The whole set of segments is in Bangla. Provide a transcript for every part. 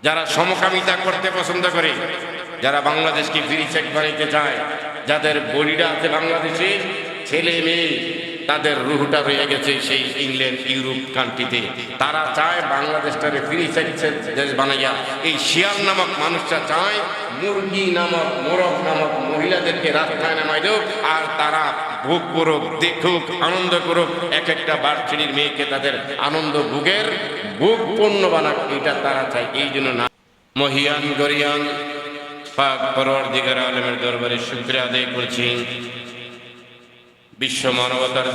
যারা সমকামিতা করতে পছন্দ করে, যারা বাংলাদেশকে ফ্রি চেক বানাইতে চায়, যাদের বডিটা আছে বাংলাদেশে, ছেলে মেয়ে তাদের রুহটা রয়ে গেছে সেই ইংল্যান্ড ইউরোপ কান্ট্রিতে, তারা চায় বাংলাদেশটারে ফ্রি চেক দেশ বানাইয়া এই শিয়াল নামক মানুষটা চায় মুরগি নামক মোরগ নামক মহিলাদেরকে রাস্তায় নামাই দেব, আর তারা ভোগ করুক, দেখুক, আনন্দ করুক, এক একটা বার্ষিনীর মেয়েকে তাদের আনন্দ ভোগের ভোগ পণ্য বানাক, এটা তারা চায়। এই জন্য না মহিয়ান গরিয়ান পাক পরওয়ারদিগার আলমের দরবারে শুকরিয়া আদায় করছি। বিশ্ব মানবতার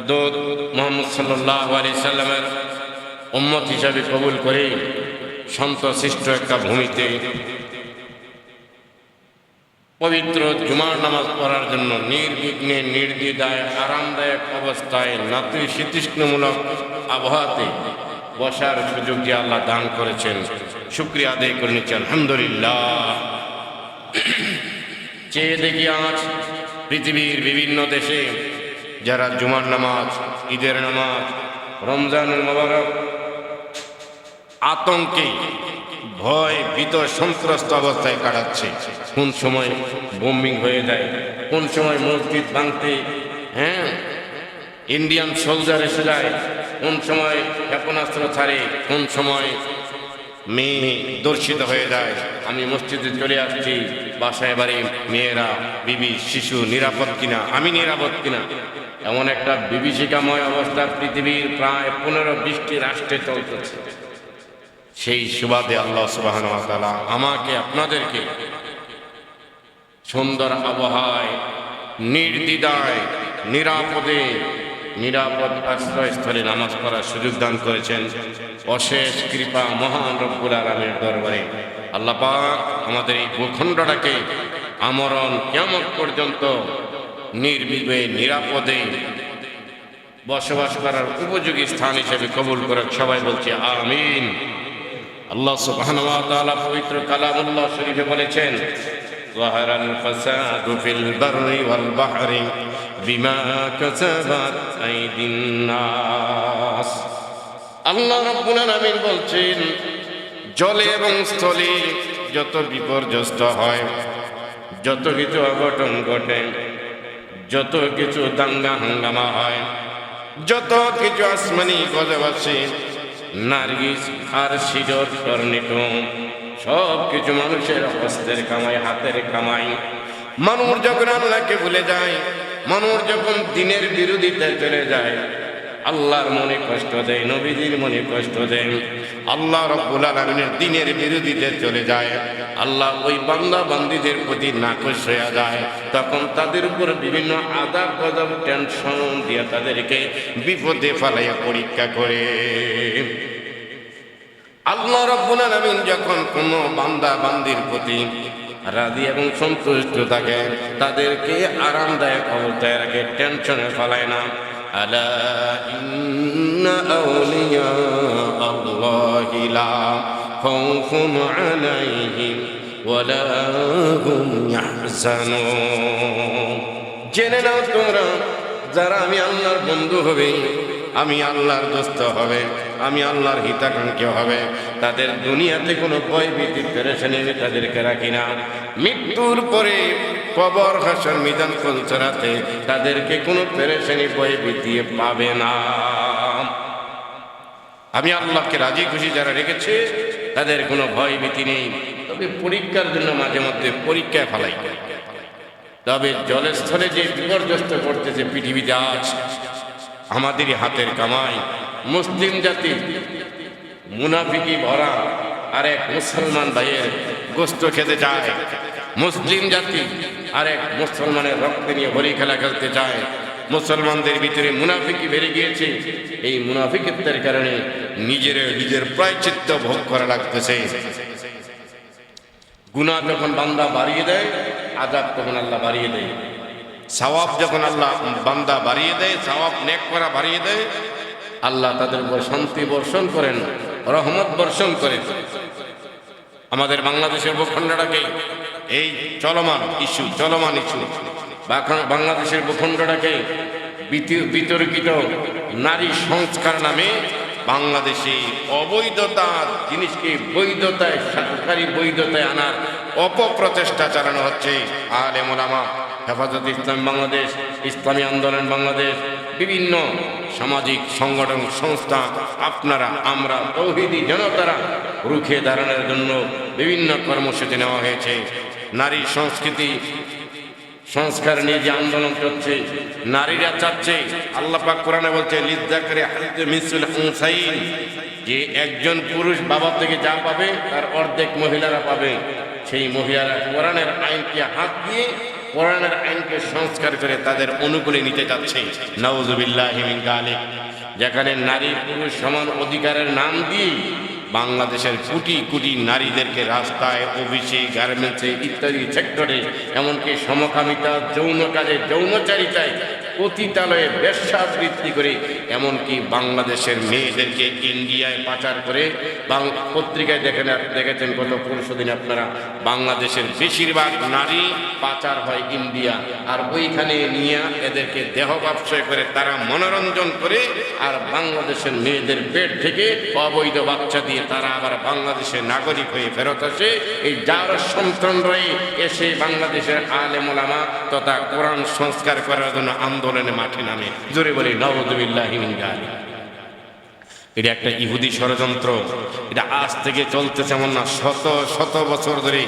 দূত মুহাম্মদ সাল্লাল্লাহু আলাইহি সাল্লামের উম্মত হিসাবে কবুল করে শান্তশিষ্ট একটা ভূমিতে পবিত্র জুমার নামাজ পড়ার জন্য নির্বিঘ্নে নির্দ্বিধায় আরামদায়ক অবস্থায় নাতিশীতোষ্ণমূলক আবহাওয়াতে বসার সুযোগ দিয়ে আল্লাহ দান করেছেন। শুকরিয়া আদায় করে নিচ্ছি আলহামদুলিল্লাহ। চেয়ে দেখি আজ পৃথিবীর বিভিন্ন দেশে যারা জুমার নামাজ, ঈদের নামাজ, রমজানুল মোবারক আতঙ্কে ভয় ভীত সন্ত্রস্ত অবস্থায় কাটাচ্ছে। কোন সময় বোম্বিং হয়ে যায়, কোন সময় মসজিদ ভাঙতে ইন্ডিয়ান সোলজার এসে যায়, কোন সময় ক্ষেপণাস্ত্র ছাড়ে, কোন সময় মেয়ে দর্শিত হয়ে যায়। আমি মসজিদে চলে আসছি, বাসায় বাড়ি মেয়েরা, বিবি, শিশু নিরাপদ কিনা, আমি নিরাপদ কিনা, এমন একটা বিভীষিকাময় অবস্থা পৃথিবীর প্রায় 15-20টি রাষ্ট্রে চলতেছে। সেই সুবাদে আল্লাহ সুবহানাহু ওয়া তাআলা আমাকে আপনাদেরকে সুন্দর আবহাওয়ায় নির্দ্বিধায় নিরাপদে নিরাপদ আশ্রয়স্থলে নামাজ পড়ার সুযোগ দান করেছেন। অশেষ কৃপা মহান রব্বুল আলামিনের দরবারে আল্লাহ পাক আমাদের এই ভূখণ্ডটাকে আমরণ কিয়ামত পর্যন্ত নির্বিঘ্নে নিরাপদে বসবাস করার উপযোগী স্থান হিসেবে কবুল করে সবাই বলছি আমিন। আল্লাহ সুবহানাহু ওয়া তাআলা পবিত্র কালামুল্লাহ শরীফে বলেছেন, যাহারাল ফাসাদু ফিল বাররি ওয়াল বাহরি বিমা কাসাবাত আইদিন নাস। আল্লাহ রাব্বুল আলামিন বলছেন, জলে এবং স্থলে যত বিপর্যস্ত হয়, যত কিছু অঘটন ঘটে, যত কিছু দাঙ্গা হাঙ্গামা হয়, যত কিছু আসমানি গজব আছে, নার্গিস আর সিজর টর্নেডো, সব কিছু মানুষের হস্তের কামাই, হাতের কামাই। মানুষ যখন আল্লাহকে ভুলে যায়, মানুষ যখন দিনের বিরোধিতায় চলে যায়, আল্লাহর মনে কষ্ট দেয়, নবীজির মনে কষ্ট দেয়, আল্লাহ রাব্বুল আলামিনের দিনের বিরোধিতায় চলে যায়, আল্লাহ ওই বান্দা বান্দীদের প্রতি নাখোশ হয়ে যায়, তখন তাদের উপর বিভিন্ন আযাব গজব টেনশন দিয়ে তাদেরকে বিপদে ফেলাইয়া পরীক্ষা করে। আল্লাহ রাব্বুল আলামিন যখন কোনো বান্দা বান্দির প্রতি রাজি এবং সন্তুষ্ট থাকে, তাদেরকে আরামদায়ক অবস্থায় রাখে, টেনশনে ফেলায় না। আলা ইন্না আউলিয়া আল্লাহি লা খাউফুন আলাইহিম ওয়ালা হুম ইয়াহজানুন। জেনে নাও তোমরা, যারা আমি আল্লাহর বন্ধু হবে, আমি আল্লাহর দোস্ত হবে, আমি আল্লাহর হিতাকাঙ্ক্ষী হবে, তাদের দুনিয়াতে কোনো ভয় ভীতি পেরেশানি আমি তাদেরকে রাখি না। মৃত্যুর পরে কবর, হাসর, মিজান, ফুলসরাতে তাদেরকে কোনো পেরেশানি ভয় ভীতি পাবে না। আমি আল্লাহকে রাজি খুশি যারা রেখেছে তাদের কোনো ভয় ভীতি নেই। তবে পরীক্ষার জন্য মাঝে মধ্যে পরীক্ষায় ফেলাই। তবে জলস্থলে যে বিপর্যস্ত করতেছে পৃথিবীতে আজ, আমাদেরই হাতের কামাই। মুসলিম জাতি মুনাফিকি ভরা আরেক মুসলমান ভাইয়ের গোস্ত খেতে চায়, মুসলিম জাতি আরেক মুসলমানের রক্ত নিয়ে হোলি খেলা খেলতে চায়। মুসলমানদের ভিতরে মুনাফিকি বেড়ে গিয়েছে, এই মুনাফিকত্বের কারণে নিজের প্রায়শ্চিত্ত ভোগ করা লাগতেছে। গুনাহ যখন বান্দা বাড়িয়ে দেয়, আযাব তখন আল্লাহ বাড়িয়ে দেয়। সওয়াব যখন আল্লাহ বান্দা বাড়িয়ে দেয়, সওয়াব নেক করা বাড়িয়ে দেয়, আল্লাহ তাদের উপর শান্তি বর্ষণ করেন, রহমত বর্ষণ করেন। আমাদের বাংলাদেশের ভূখণ্ডটাকে এই চলমান ইস্যু বাংলাদেশের ভূখণ্ডটাকে বিতর্কিত নারী সংস্কার নামে বাংলাদেশে অবৈধতা জিনিসকে বৈধতায়, সরকারি বৈধতায় আনার অপপ্রচেষ্টা চালানো হচ্ছে। আলেম ওলামা, হেফাজত ইসলাম বাংলাদেশ, ইসলামী আন্দোলন বাংলাদেশ, বিভিন্ন সামাজিক সংগঠন সংস্থা, আপনারা আমরা তৌহিদি জনতারা রুখে দাঁড়ানোর জন্য বিভিন্ন কর্মসূচি নেওয়া হয়েছে। নারী সংস্কৃতি সংস্কার নিয়ে যে আন্দোলন চলছে, নারীরা চাচ্ছে, আল্লাহ পাক কোরআনে বলছে লিযযাকারি হাযযু মিসল উনসাইন, যে একজন পুরুষ বাবা থেকে যা পাবে তার অর্ধেক মহিলারা পাবে। সেই মহিলারা কোরআনের আইনকে হাত দিয়ে কোরআনের আইনকে সংস্কার করে তাদের অনুকূলে নিতে যাচ্ছে। নাউযুবিল্লাহি মিন যালিক। যেখানে নারী পুরুষ সমান অধিকারের নাম দিয়ে বাংলাদেশের কোটি কোটি নারীদেরকে রাস্তায়, অফিসে, গার্মেন্টসে ইত্যাদি সেক্টরে, এমনকি সমকামিতা, যৌন কাজে, যৌনচারিতায়, পতিতালয়ে বেশ্যাবৃত্তি করে, এমনকি বাংলাদেশের মেয়েদেরকে ইন্ডিয়ায় পাচার করে, পত্রিকায় দেখেছেন গত পরশুদিন আপনারা, বাংলাদেশের বেশিরভাগ নারী পাচার হয় ইন্ডিয়া, আর ওইখানে নিয়ে এদেরকে দেহ ব্যবসায় করে তারা মনোরঞ্জন করে, আর বাংলাদেশের মেয়েদের পেট থেকে অবৈধ বাচ্চা দিয়ে তারা আবার বাংলাদেশের নাগরিক হয়ে ফেরত আসে। এই যার সন্তানরাই এসে বাংলাদেশের আলেম ওলামা তথা কোরআন সংস্কার করার জন্য আন্দোলনে মাঠে নামে। জোরে বলি নাউযুবিল্লাহি মিন যালিক। এটা একটা ইহুদি ষড়যন্ত্র। এটা আজ থেকে চলতেছে এমন না, শত শত বছর ধরে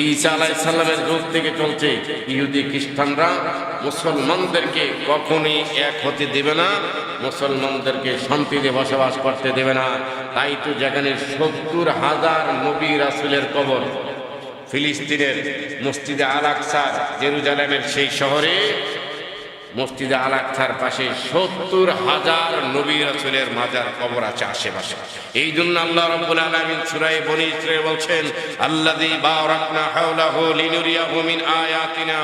ঈসা আলাইহিস সালামের যুগ থেকে চলছে। ইহুদি খ্রিস্টানরা মুসলমানদেরকে কখনোই এক হতে দেবে না, মুসলমানদেরকে শান্তিতে বসবাস করতে দেবে না। তাই তো যেখানে ৭০,০০০ নবী রাসূলের কবর, ফিলিস্তিনের মসজিদে আল আকসা, জেরুজালেমের সেই শহরে মসজিদে আল আকসার পাশে ৭০,০০০ নবী রাসূলের মাজার কবর আছে আশেপাশে। এই জন্য আল্লাহ রাব্বুল আলামিন সূরা বনী ইসরাঈল বলছেন, আল্লাযী বারাকনা হাওলাহু লিনুরিয়াহু মিন আয়াতিনা,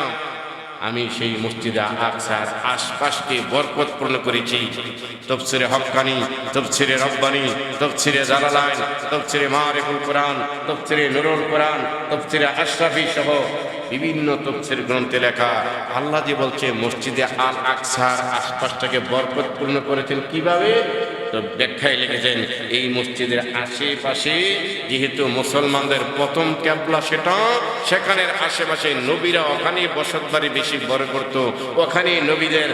আমি সেই মসজিদে আকসার আশপাশকে বরকতপূর্ণ করেছি। তাফসীরে হক্কানি, তাফসীরে রব্বানি, তাফসীরে জালালাইন, তাফসীরে মারিফুল কোরআন, তাফসীরে নুরুল কোরআন, তাফসীরে আশরাফি সহ বিভিন্ন তাফসীর গ্রন্থে লেখা, আল্লাহ যে বলছে মসজিদে আল আকসার আশপাশটাকে বরকতপূর্ণ করেছেন কিভাবে, তো ব্যাখ্যায় লিখেছেন এই মসজিদের আশেপাশে যেহেতু মুসলমানদের প্রথম ক্যাবলা সেটা, সেখানের আশেপাশে নবীরা ওখানে বসত বাড়ি বেশি বড় করত, ওখানে নবীদের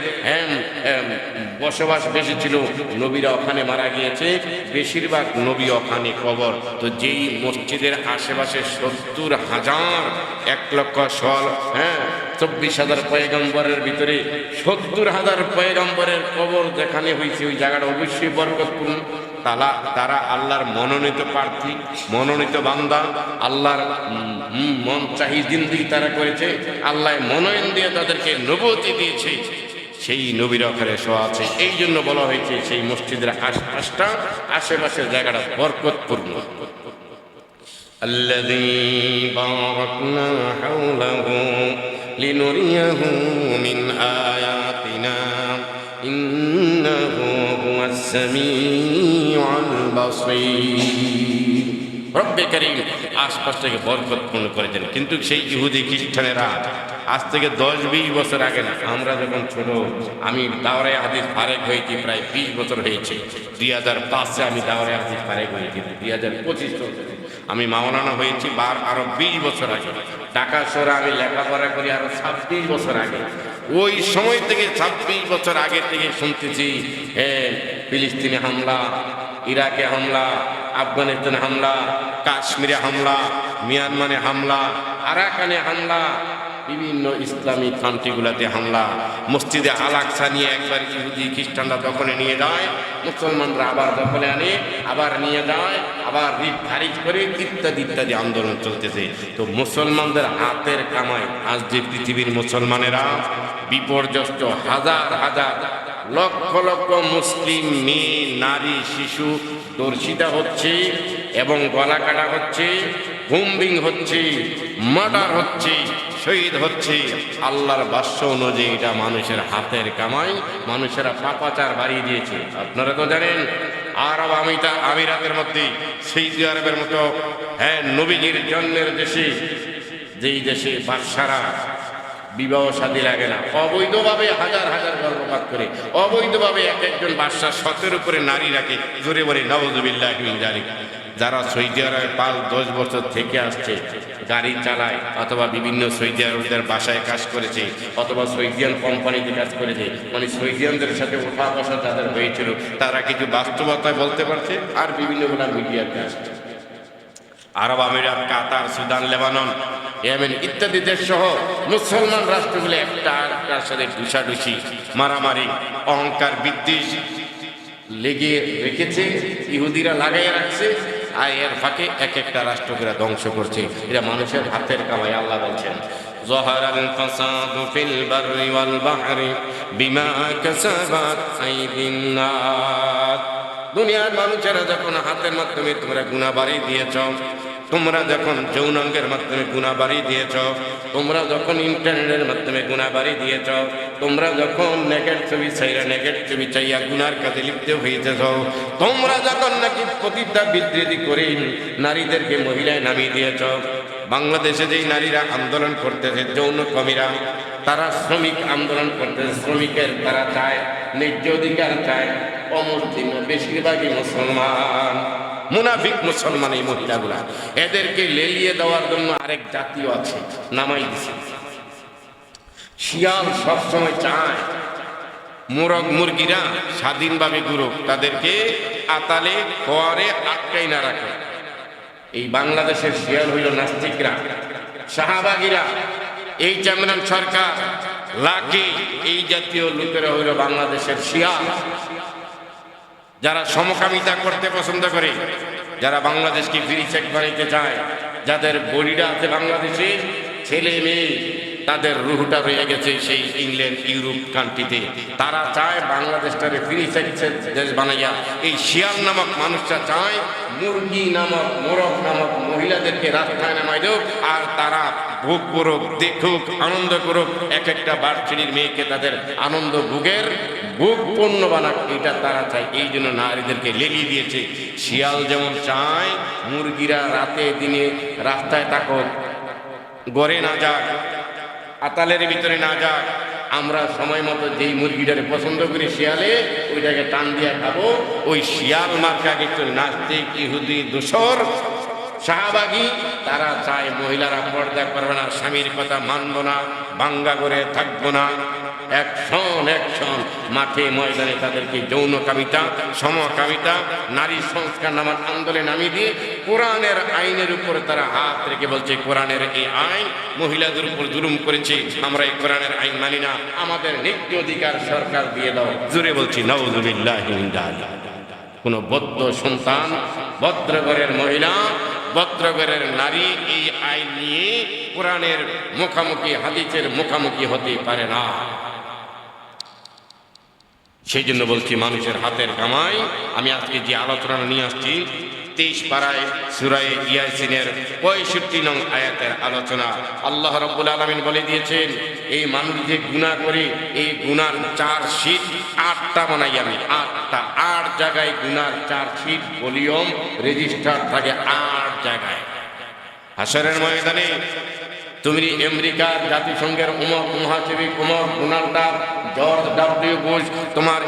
বসবাস বেশি ছিল, নবীরা ওখানে মারা গিয়েছে, বেশিরভাগ নবী ওখানে কবর। তো যেই মসজিদের আশেপাশে ৭০,০০০, ১,২৪,০০০ পয়গম্বরের ভিতরে ৭০,০০০ পয়গম্বরের কবর যেখানে হয়েছে, ওই জায়গাটা অবশ্যই বরকতপূর্ণ। তারা আল্লাহর মনোনীত প্রার্থী, মনোনীত বান্দা, আল্লাহর মন চাহি জিন্দেগি তারা করেছে, আল্লাহ মনোনয়ন দিয়ে তাদেরকে নবুয়ত দিয়েছে, সেই নবীর ওখানে শোয়া আছে। এই জন্য বলা হয়েছে সেই মসজিদের আশপাশটা, আশেপাশের জায়গাটা বরকতপূর্ণ। الذي باركنا حوله لنريه من آياتنا إنه هو السميع البصير। রব্বে কারীম আশপাশটাকে বরকতপূর্ণ করেছেন। কিন্তু সেই ইহুদি খ্রিস্টানেরা আজ থেকে 10-20 বছর আগে না, আমরা যখন ছোট, আমি দাওরায়ে হাদিস ফারেক হয়েছি প্রায় 20 বছর হয়েছে। 2005-এ আমি দাওরায়ে হাদিস ফারেক হয়েছি, 2025 চলছে। আমি মাওলানা হয়েছি আরো 20 বছর আগে। ঢাকা শহরে আমি লেখাপড়া করি আরো 26 বছর আগে। ওই সময় থেকে 26 বছর আগে থেকে শুনতেছি ফিলিস্তিনে হামলা, ইরাকে হামলা, আফগানিস্তানে হামলা, কাশ্মীরে হামলা, মিয়ানমারে হামলা, আরাকানে হামলা, বিভিন্ন ইসলামিক কান্ট্রিগুলোতে হামলা। মসজিদে আল আকসা নিয়ে একবার ইহুদি খ্রিস্টানরা দখলে নিয়ে যায়, মুসলমানরা আবার দখলে আনে, আবার নিয়ে যায়, আবার রিট খারিজ করে, ইত্যাদি ইত্যাদি আন্দোলন চলতেছে। তো মুসলমানদের হাতের কামাই আজ যে পৃথিবীর মুসলমানেরা বিপর্যস্ত, হাজার হাজার লক্ষ লক্ষ মুসলিম মেয়ে, নারী, শিশু ধর্ষিতা হচ্ছে এবং গলা কাটা হচ্ছে, বোম্বিং হচ্ছে, মার্ডার হচ্ছে, শহীদ হচ্ছে। আল্লাহর বাক্য অনুযায়ী এটা মানুষের হাতের কামাই, মানুষেরা পাপাচার বাড়িয়ে দিয়েছে। আপনারা তো জানেন আরব আমিরাতের মধ্যে, সৌদি আরবের মতো নবীজির জন্মের দেশে, যেই দেশে বাদশারা বিবাহ শাদী লাগে না, অবৈধভাবে হাজার হাজার গর্ভপাত করে, অবৈধভাবে এক একজন বাদশার শতের উপরে নারী রাখে। জোরে বলে নাউযুবিল্লাহি মিন যালিক। যারা সৌদি আরবে 5-10 বছর থেকে আসছে, গাড়ি চালায় অথবা বিভিন্ন সৌদি আরবদের বাসায় কাজ করেছে অথবা সৌদিয়ান কোম্পানিতে কাজ করেছে, মানে সৌদিয়ানদের সাথে ওঠা বসা যাদের হয়েছিল, তারা কিছু বাস্তবতায় বলতে পারছে আর বিভিন্নগুলা মিডিয়াতে আসছে। আরব আমিরাত, কাতার, সুদান, লেবানন, ইয়েমেন ইত্যাদি দেশ সহ মুসলমান রাষ্ট্রগুলো একটা আরেকটার সাথে ডুসাডুসি, মারামারি, অহংকার, বিদ্বেষ লেগে রেখেছে, ইহুদিরা লাগাইয়া রাখছে। আর এর ফাঁকে এক একটা রাষ্ট্রকে ধ্বংস করছে। এটা মানুষের হাতের কামাই। আল্লাহ বলছেন, যহারাল ফাসাদু ফিল বাররি ওয়াল বাহরি বিমা কাসাবাত আইদিন নাস। দুনিয়ার মানুষেরা যখন হাতের মাধ্যমে তোমরা গুনাহ বাড়িয়ে দিয়েছ, তোমরা যখন যৌনাঙ্গের মাধ্যমে গুনাহ বাড়িয়ে দিয়েছ, তোমরা যখন ইন্টারনেটের মাধ্যমে গুনাহ বাড়িয়ে দিয়েছ, তোমরা যখন নেগেট ছবি চাইয়া নেগেট ছবি চাইয়া গুনার কাজে লিপ্ত হয়েছেছ, তোমরা যখন নাকি প্রতিটা বিদ্রোহী করে নারীদেরকে মহিলায় নামিয়ে দিয়েছ। বাংলাদেশে যেই নারীরা আন্দোলন করতেছে, যৌন কর্মীরা, তারা শ্রমিক আন্দোলন করতেছে, শ্রমিকের তারা চায় ন্যায্য অধিকার চায়। অমুসলিম বেশিরভাগই মুসলমান, মুনাফিক মুসলমান এই মহিলাগুলা। এদেরকে লেলিয়ে দেওয়ার জন্য আরেক জাতীয় আছে, নামাই দিছে। শিয়াল সবসময় চায় মোরগ মুরগিরা স্বাধীনভাবে ঘুরুক, তাদেরকে আতালে খোয়ারে আটকাই না রাখে। এই বাংলাদেশের শিয়াল হইল নাস্তিকরা, শাহবাগীরা, এই ইমরান সরকার, লাকি, এই জাতীয় লোকেরা হইল বাংলাদেশের শিয়াল, যারা সমকামিতা করতে পছন্দ করে, যারা বাংলাদেশকে ফ্রি চেক বানাইতে চায়, যাদের বডিটা আছে বাংলাদেশে, ছেলে মেয়ে তাদের রুহটা রয়ে গেছে সেই ইংল্যান্ড ইউরোপ কান্ট্রিতে, তারা চায় বাংলাদেশটারে ফ্রি চেক দেশ বানাইয়া। এই শিয়াল নামক মানুষটা চায় মুরগি নামক মোরগ নামক মহিলাদেরকে রাস্তায় নামাই দেব, আর তারা ভোগ করুক, দেখুক, আনন্দ করুক। এক একটা বাচ্চাটির মেয়েকে তাদের আনন্দ ভোগের ভোগ পণ্য বানাক, এটা তারা চায়। এই জন্য নারীদেরকে লেলিয়ে দিয়েছে। শিয়াল যেমন চায় মুরগিরা রাতে দিনে রাস্তায় থাকুক, গড়ে না যাক, আতালের ভিতরে না যাক। আমরা সময় মতো যেই মুরগিটারে পছন্দ করি শিয়ালে, ওইটাকে টান দিয়া খাবো। ওই শিয়াল মার্কা কিন্তু নাস্তিক, ইহুদি, দোসর, শাহবাগী, তারা চায় মহিলারা পর্দা করবে না, স্বামীর কথা মানবো না, বাঙ্গা করে থাকবো না। অ্যাকশন মাঠে ময়দানে তাদেরকে যৌনকামিতা, সমকামিতা, নারী সংস্কার নামার আন্দোলনে নামিয়ে দিয়ে কোরআনের আইনের উপর তারা হাত রেখে বলছে, কোরআনের এই আইন মহিলাদের উপর জুলুম করেছে, আমরা এই কোরআনের আইন মানি না, আমাদের ন্যায্য অধিকার সরকার দিয়ে দাও। জোরে বলছি নাউযুবিল্লাহি মিন যালিক। কোন বদ্ধ সন্তান, ভদ্রঘরের মহিলা, ভদ্রঘরের নারী এই আইন নিয়ে কোরআনের মুখামুখি, হাদিসের মুখামুখি হতে পারে না। সেই জন্য বলছি মানুষের হাতের কামাই। আমি আজকে যে আলোচনা নিয়ে আসছি 23 পারায় সূরা ইয়াসিনের 65 নং আয়াতের আলোচনা। আল্লাহ রাব্বুল আলামিন বলে দিয়েছেন, এই মানুষ যে গুনাহ করে, এই গুনার 4 শীট 8টা বানাই আমি, 8 জায়গায় গুনার 4 শীট ভলিউম রেজিস্টার থাকে, 8 জায়গায়। হাশরের ময়দানে তুমি আমেরিকার জাতিসংঘের অমুক মহাসচিব, অমুক ডোনাল্ড জর্জ ডব্লিউ বুশ, তোমার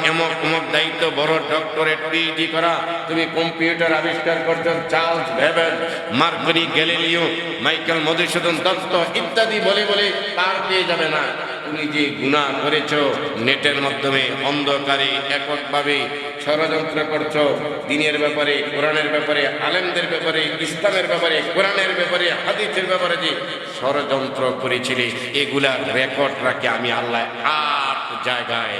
অমুক দায়িত্ব, বড় ডক্টরেট পিএইচডি করা, তুমি কম্পিউটার আবিষ্কার করছো, Charles Babbage, Marconi, Galileo, Michael Madhusudan Dutta ইত্যাদি বলে বলে পার পেয়ে যাবে না। তুমি যে গুনাহ করেছো, নেটের মাধ্যমে অন্ধকারে এককভাবে ষড়যন্ত্র করছো, দিনের ব্যাপারে, কোরআনের ব্যাপারে, আলেমদের ব্যাপারে, ইসলামের ব্যাপারে, কোরআনের ব্যাপারে, হাদিসের ব্যাপারে যে ষড়যন্ত্র করেছিলে, এগুলার রেকর্ড রাখি আমি আল্লাহ 8 জায়গায়।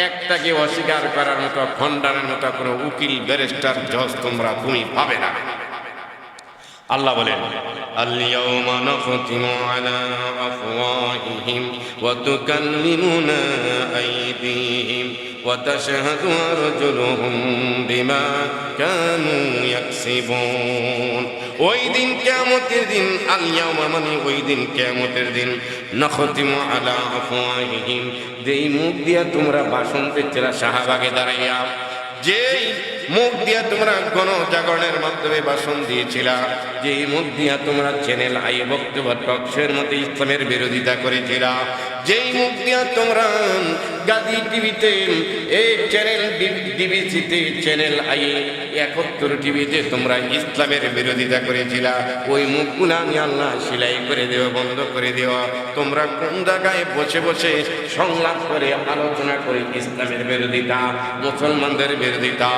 একটাকে অস্বীকার করার মতো, খণ্ডনের মতো কোনো উকিল, ব্যারিস্টার, জজ তুমি পাবে না। আল্লাহ বলেন, আল-ইয়াওমা নাখতিমু আলা আফওয়াহিহিম ওয়া তুকাল্লিমুনা আইদিহিম ওয়া তাশহাদু আরজুলুহুম বিমা কানু ইয়াকসিবুন। ওই দিন কিয়ামতের দিন, আল-ইয়াওমা মানে ওই দিন কিয়ামতের দিন, নাখতিমু আলা আফওয়াহিহিম, যেই মুখ দিয়া তোমরা ভাষণ দিচ্ছিলা শাহবাগে দাঁড়াইয়া, যেই মুখ দিয়া তোমরা গণজাগরণের মাধ্যমে ভাষণ দিয়েছিলা, যেই মুখ দিয়া তোমরা চ্যানেল আই বক্তব্য টকশোর মতো ইসলামের বিরোধিতা করেছিলা, যেই মুখ দিয়া তোমরা গাজী টিভিতে, এই চ্যানেল ডিবিসিতে, চ্যানেল আই 71 টিভিতে তোমরা ইসলামের বিরোধিতা করেছিলা, ওই মুখগুলো আমি আল্লাহ সিলাই করে দেওয়া, বন্ধ করে দেওয়া। তোমরা কোন জায়গায় বসে বসে সংলাপ করে আলোচনা করে ইসলামের বিরোধিতা, মুসলমানদের বিরোধিতা,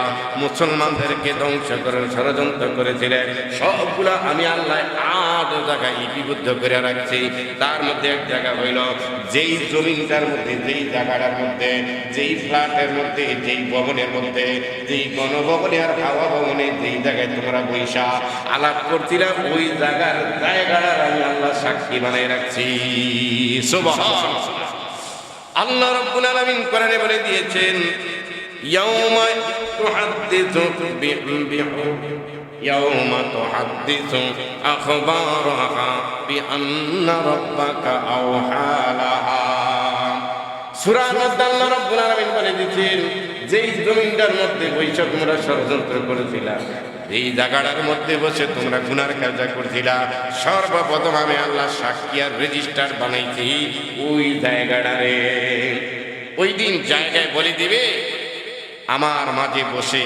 মুসলমানদেরকে ধ্বংস করে ষড়যন্ত্র করেছিলে, সবগুলা আমি আল্লাহ 8 জায়গায় লিপিবদ্ধ করে রাখছি। তার মধ্যে এক জায়গা হইল যেই জমিনটার মধ্যে, যেই জায়গাটার মধ্যে, যেই ফ্ল্যাটের মধ্যে, যেই ভবনের মধ্যে, যেই গণভবনে আর হাওয়া ভবনে যেই জায়গায় তোমরা বৈশা আলাপ করছিলা, ওই জায়গাটার আমি আল্লাহ সাক্ষী বানাই রাখছি। সুবহানাল্লাহ। আল্লাহ রাব্বুল আলামিন কোরআনে বলে দিয়েছেন, ইয়াউমা তুহাদ্দিসু ইয়াউমা তুহাদ্দিসু আখবারাহা বিআন্না রাব্বাকা আওহা লাহা। সূরা মধ্যে আল্লাহ রাব্বুল আলামিন বলে দিয়েছেন, যেই জমিনটার মধ্যে বৈশা তোমরা ষড়যন্ত্র করেছিলা, এই জায়গাটার মধ্যে বসে তোমরা গুনার কাজ করছিলা, সর্বপ্রথম আমি আল্লাহ সাক্ষী আর রেজিস্টার বানাইছি ওই জায়গাটারে। ওই দিন জায়গায় বলে দিবে, আমার মাঝে বসে,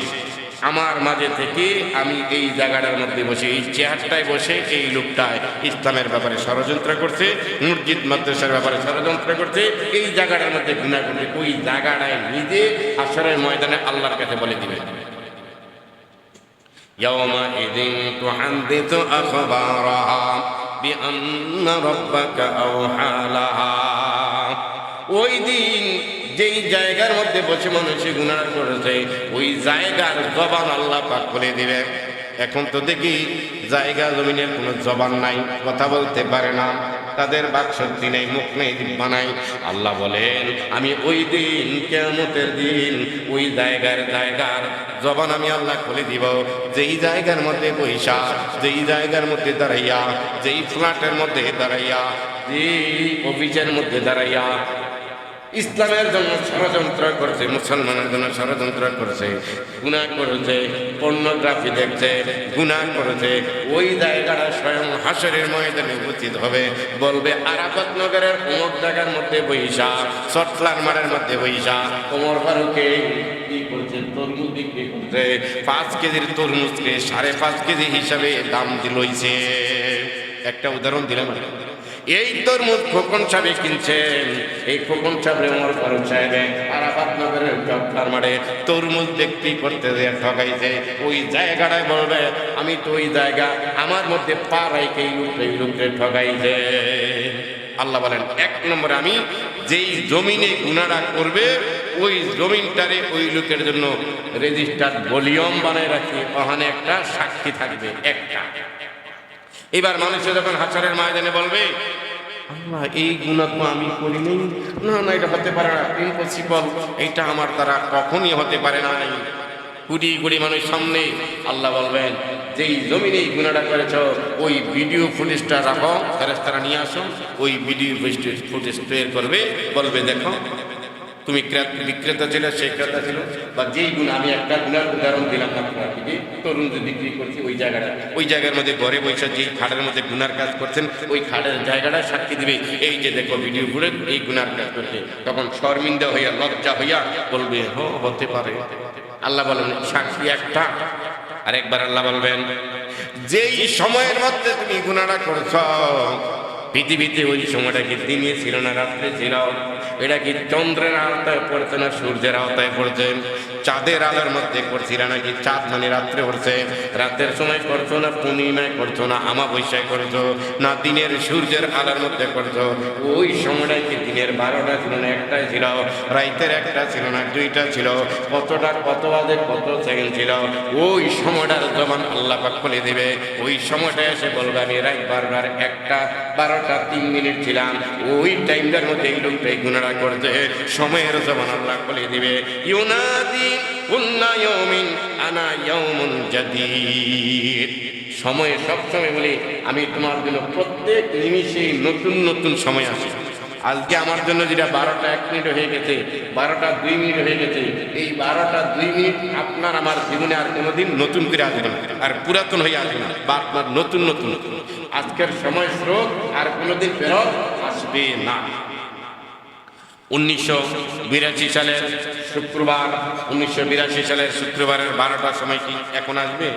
আমার মাঝে থেকে আমি এই জায়গাটার মধ্যে বসে, এই চেয়ারটায় বসে এই লোকটায় ইসলামের ব্যাপারে ষড়যন্ত্র করছে, মসজিদ মাদ্রাসার ব্যাপারে ষড়যন্ত্র করছে, এই জায়গাটার মধ্যে গুনাহ করছে। ওই জায়গাটায় নিজে হাশরের ময়দানে আল্লাহর কাছে বলে দিবে, ইয়াউমাইযিন তুহাদ্দিসু আখবারাহা বিআন্না রাব্বাকা আওহা লাহা। ওই দিন যেই জায়গার মধ্যে বসে মানুষে গুনাহ করেছে, ওই জায়গার জবান আল্লাহ পাক বলে দিবে। এখন তো দেখি জায়গা জমিনের কোনো জবান নাই, কথা বলতে পারে না, তাদের বাকশক্তি নেই, মুখ নেই, জিহ্বা নাই। আল্লাহ বলেন, আমি ওই দিন কিয়ামতের দিন ওই জায়গার জবান আমি আল্লাহ খুলে দিব। যেই জায়গার মধ্যে বৈশা, যেই জায়গার মধ্যে দাঁড়াইয়া, যেই ফ্ল্যাটের মধ্যে দাঁড়াইয়া, যেই অফিসের মধ্যে দাঁড়াইয়া ইসলামের জন্য ষড়যন্ত্র করছে, মুসলমানের জন্য ষড়যন্ত্র করছে, গুনাহ করেছে, পর্নোগ্রাফি দেখছে, গুনাহ করেছে, ওই জায়গাটা স্বয়ং হাশরের ময়দানে উপস্থিত হবে। বলবে, আরাফাত নগরের অমুক জায়গার মধ্যে বৈশা, চটলার মাঠের মধ্যে বৈশা ওমর ফারুকে কি করছে, তরমুজ বিক্রি করছে, 5 কেজির তরমুজকে 5.5 কেজি হিসাবে দাম লইছে। একটা উদাহরণ দিলাম। এই তরমুজ খোকন সাহেব কিনছেন, এই খোকন সাহেব ওমর ফারুক সাহেব আরাফাত নগরের চটলার মাঠে তরমুজ বিক্রি করতে যে ঠকাইছে, ওই জায়গাটায় বলবে, আমি তো ওই জায়গা আমার মধ্যে পা রাইকে এই লোককে ঠকাইছে। আল্লাহ বলেন, 1 নম্বরে আমি যেই জমিনে গুনাহটা করবে ওই জমিনটারে ওই লোকের জন্য রেজিস্টার্ড ভলিউম বানায় রাখি, ওখানে একটা সাক্ষী থাকবে একটা। এবার মানুষে যখন হাশরের ময়দানে বলবে, আল্লাহ এই গুনাহ তো আমি করি নাই, না এটা হতে পারে না, ইম্পসিবল, এটা আমার দ্বারা কখনই হতে পারে না। কোটি কোটি মানুষ সামনে আল্লাহ বলবেন, যেই জমিনে এই গুনাহটা করেছ ওই ভিডিও ফুটেজটা রাখো, ফেরেশতারা নিয়ে আসো, ওই ভিডিও ফুটেজ তৈরি করবে, বলবে দেখো তুমি বিক্রেতা ছিল, সেই ক্রেতা ছিল, বা যেই গুণ আমি একটা গুণার উদাহরণ দিলাম আপনাকে, যে তরুণ যে বিক্রি করছি ওই জায়গাটা, ওই জায়গার মধ্যে ঘরে বসে যেই খাটের মধ্যে গুনার কাজ করছেন, ওই খাটের জায়গাটা সাক্ষী দিবে, এই যে দেখো ভিডিও ঘুরে এই গুনার কাজ করছে। তখন শর্মিন্দা হইয়া, লজ্জা হইয়া বলবে, হতে পারে। আল্লাহ বলেন, সাক্ষী একটা। আরেকবার আল্লাহ বলবেন, যেই সময়ের মধ্যে তুমি গুনাহটা করছ, পৃথিবীতে ওই সময়টা কি দিনে ছিল না রাত্রে ছিল? এটা কি চন্দ্রের আওতায় পড়ছে না সূর্যের আওতায় পড়ছে? চাঁদের আলোর মধ্যে করছিল নাকি চাঁদ মানে রাত্রে পড়ছে? রাতের সময় করছো না পূর্ণিমায় করছো না আমাবস্যায় করছো না দিনের সূর্যের আলোর মধ্যে করছো? ওই সময়টা কি দিনের 12টা ছিল না একটাই ছিল? রাতের একটা ছিল না দুইটা ছিল? কতটা কত বাজে কত সেকেন্ড ছিল? ওই সময়টার জবান আল্লাহ পাক খুলে দিবে। ওই সময়টা এসে বলবে, আমি রাত 12টার 12টা 3 মিনিট ছিলাম, ওই টাইমটার মধ্যে এই লোকটা এই গুনাহটা করছে। সময়ের জবান আল্লাহ খুলে দিবে। ইউনাদি কুল্লা ইয়াউমিন আনা ইয়াউমুন জাদীদ। সময়ে সবসময় বলি, আমি তোমার জন্য প্রত্যেক নিমিষে নতুন নতুন সময় আসে। আজকে আমার জন্য যেটা 12টা 1 মিনিট হয়ে গেছে, 12টা 2 মিনিট হয়ে গেছে, এই 12টা 2 মিনিট আপনার আমার জীবনে আর কোনোদিন নতুন করে আসবে না, আর পুরাতন হয়ে আসবে না, বা আপনার নতুন নতুন আজকের সময় স্রোত আর কোনোদিন ফেরত আসবে না। 1982 সালের শুক্রবার, 1982 সালের শুক্রবারের 12টার সময় কি এখন আসবে?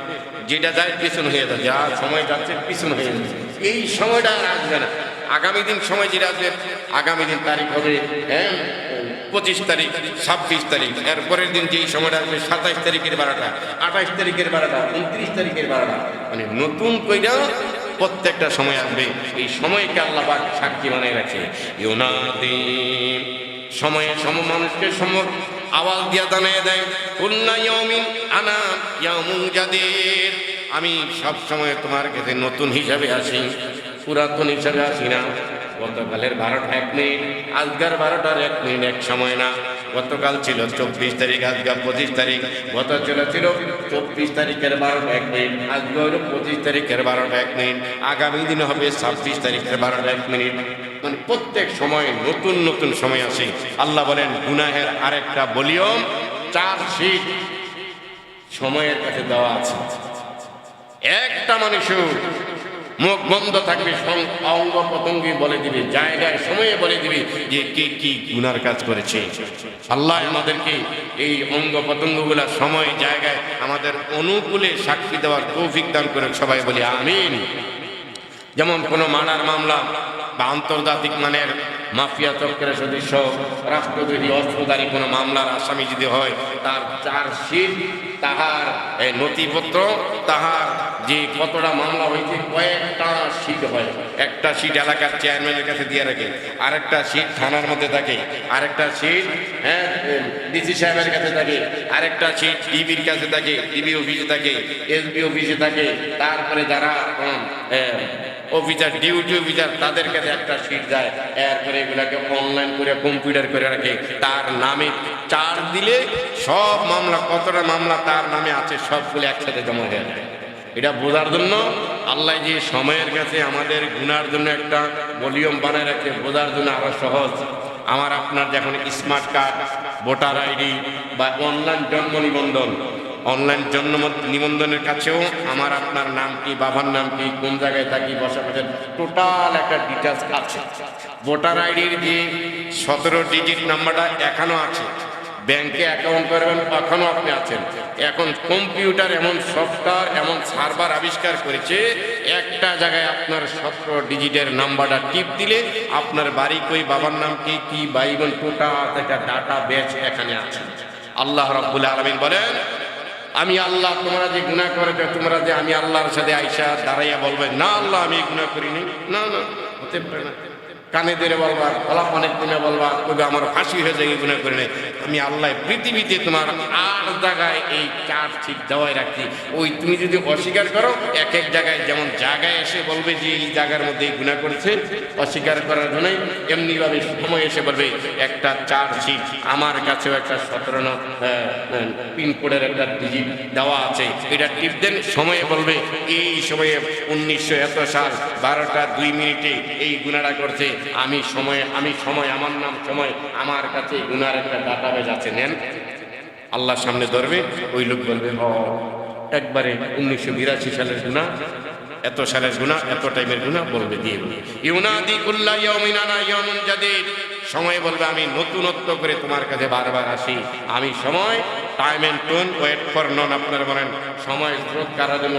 যেটা যায় পিছন হয়ে যাচ্ছে, যা সময় যাচ্ছে পিছন হয়ে যাচ্ছে, এই সময়টা আর আসবে না। আগামী দিন সময় যেটা আসবে, আগামী দিন তারিখ হবে 25 তারিখ, 26 তারিখ, এরপরের দিন যেই সময়টা আসবে 27 তারিখের 12টা, 28 তারিখের 12টা, 29 তারিখের 12টা, মানে নতুন কইরা প্রত্যেকটা সময় আসবে। এই সময়কে আল্লাহ পাক সাক্ষী বানিয়ে রাখে। ইউনাদি, সময়ে মানুষকে আওয়াজ দিয়া জানিয়ে দেয়, কুল্লা ইয়াউমিন আনা ইয়াউমুন জাদিদ, আমি সব সময় তোমার কাছে নতুন হিসাবে আসি, পুরাতন হিসাবে আসি না। গতকালের 12টা 1 মিনিট, আজকের 12টার 1 মিনিট এক সময় না। গতকাল ছিল 24 তারিখ, আজকে 25 তারিখ। গত ছিল 24 তারিখের 12টা 1 মিনিট, আজকে হলো 25 তারিখের 12টা 1 মিনিট, আগামী দিনে হবে 26 তারিখের 12টা 1 মিনিট। মানে প্রত্যেক সময় নতুন নতুন সময় আসে। আল্লাহ বলেন গুনাহের আরেকটা ভলিউম, চার্জশিট সময়ের কাছে দেওয়া আছে। একটা মানুষও মুখ বন্ধ থাকবে, অঙ্গ প্রত্যঙ্গে বলে দিবে, জায়গায় সময়ে বলে দিবে যে কে কি গুনার কাজ করেছে। আল্লাহ আমাদেরকে এই অঙ্গ প্রত্যঙ্গগুলা সময় জায়গায় আমাদের অনুকূলে সাক্ষী দেওয়ার তৌফিক দান করে, সবাই বলি আমিন। যেমন কোনো মার্ডার মামলা বা আন্তর্জাতিক মানের মাফিয়া চক্রের সদস্য, রাষ্ট্রদ্রোহী অস্ত্রধারী কোনো মামলার আসামি যদি হয়, তার চার্জশিট, তাহার নথিপত্র, তাহার যে কতটা মামলা হয়েছে, কয়েকটা সিট হয়। একটা সিট এলাকার চেয়ারম্যানের কাছে দিয়ে রাখে, আরেকটা সিট থানার মধ্যে থাকে, আরেকটা সিট ডিসি সাহেবের কাছে থাকে, আরেকটা সিট টিভির কাছে থাকে, টিভি অফিসে থাকে, এসবি অফিসে থাকে, তারপরে যারা অফিসার, ডিউটি অফিসার, তাদের কাছে একটা সিট যায়। এরপরে এগুলাকে অনলাইন করে কম্পিউটার করে রাখে, তার নামে চার্জ দিলে সব মামলা, কতটা মামলা তার নামে আছে, সবগুলো একসাথে জমা হয়ে যায়। এটা বোঝার জন্য আল্লাহ যে সময়ের কাছে আমাদের গুনার জন্য একটা ভলিউম বানায় রাখে, বোঝার জন্য আরো সহজ। আমার আপনার যখন স্মার্ট কার্ড, ভোটার আইডি বা অনলাইন জন্ম নিবন্ধন, অনলাইন জন্ম নিবন্ধনের কাছেও আমার আপনার নাম কি, বাবার নাম কি, কোন জায়গায় থাকি, বসবাসের টোটাল একটা ডিটেলস আছে। ভোটার আইডির যে 17 ডিজিট নাম্বারটা এখনো আছে, ব্যাংকে অ্যাকাউন্ট করবেন এখনো আপনি আছেন। এখন কম্পিউটার এমন সফটওয়্যার, এমন সার্ভার আবিষ্কার করেছে, একটা জায়গায় আপনার 17 ডিজিটের নাম্বারটা টিপ দিলে আপনার বাড়ি কই, বাবার নাম কি, কি ভাই বোন, টোটাল একটা ডাটা বেস এখানে আছে। আল্লাহ রাব্বুল আলামিন বলেন, আমি আল্লাহ, তোমরা যে গুনাহ করেছো, তোমরা যে আমি আল্লাহর সাথে আইসা দাঁড়াইয়া বলবে না আল্লাহ আমি গুনাহ করিনি, না না, হতে পারে না। কানে ধরে বলবা, গলা অনেক গুণে বলবা, তবে আমার ফাঁসি হয়ে যায় গুণা করে নেই। আমি আল্লাহ পৃথিবীতে তোমার 8 জায়গায় এই চার্জশিট দেওয়াই রাখছি। ওই তুমি যদি অস্বীকার করো, এক এক জায়গায় যেমন জায়গায় এসে বলবে যে এই জায়গার মধ্যে এই গুণা করেছে, অস্বীকার করার জন্যই এমনিভাবে সময় এসে বলবে একটা চার্জশিট আমার কাছেও একটা 17 পিনকোডের একটা ডিজিট দেওয়া আছে, এটা টিপ দেন, সময়ে বলবে এই সময়ে 1900 এত সাল 12টা 2 মিনিটে এই গুণাটা করছে। আমি সময়, আমার নাম সময়, আমার কাছে গুনার একটা ডাটাবেজ আছে, নেন। আল্লাহর সামনে ধরবে, ওই লোক বলবে একবারে 1982 সালের গুনাহ, এত সালের গুনাহ, এত টাইমের গুনাহ বলবে, দিয়ে ইউনাদি কুল্লা ইয়াউমিন আনা ইয়াউমুন জাদিদ, সময় বলবে আমি নতুনত্ব করে তোমার কাছে বারবার আসি। আমি সময়, time and tone wait for none. আপনারা বলেন সময় স্রোত কারার জন্য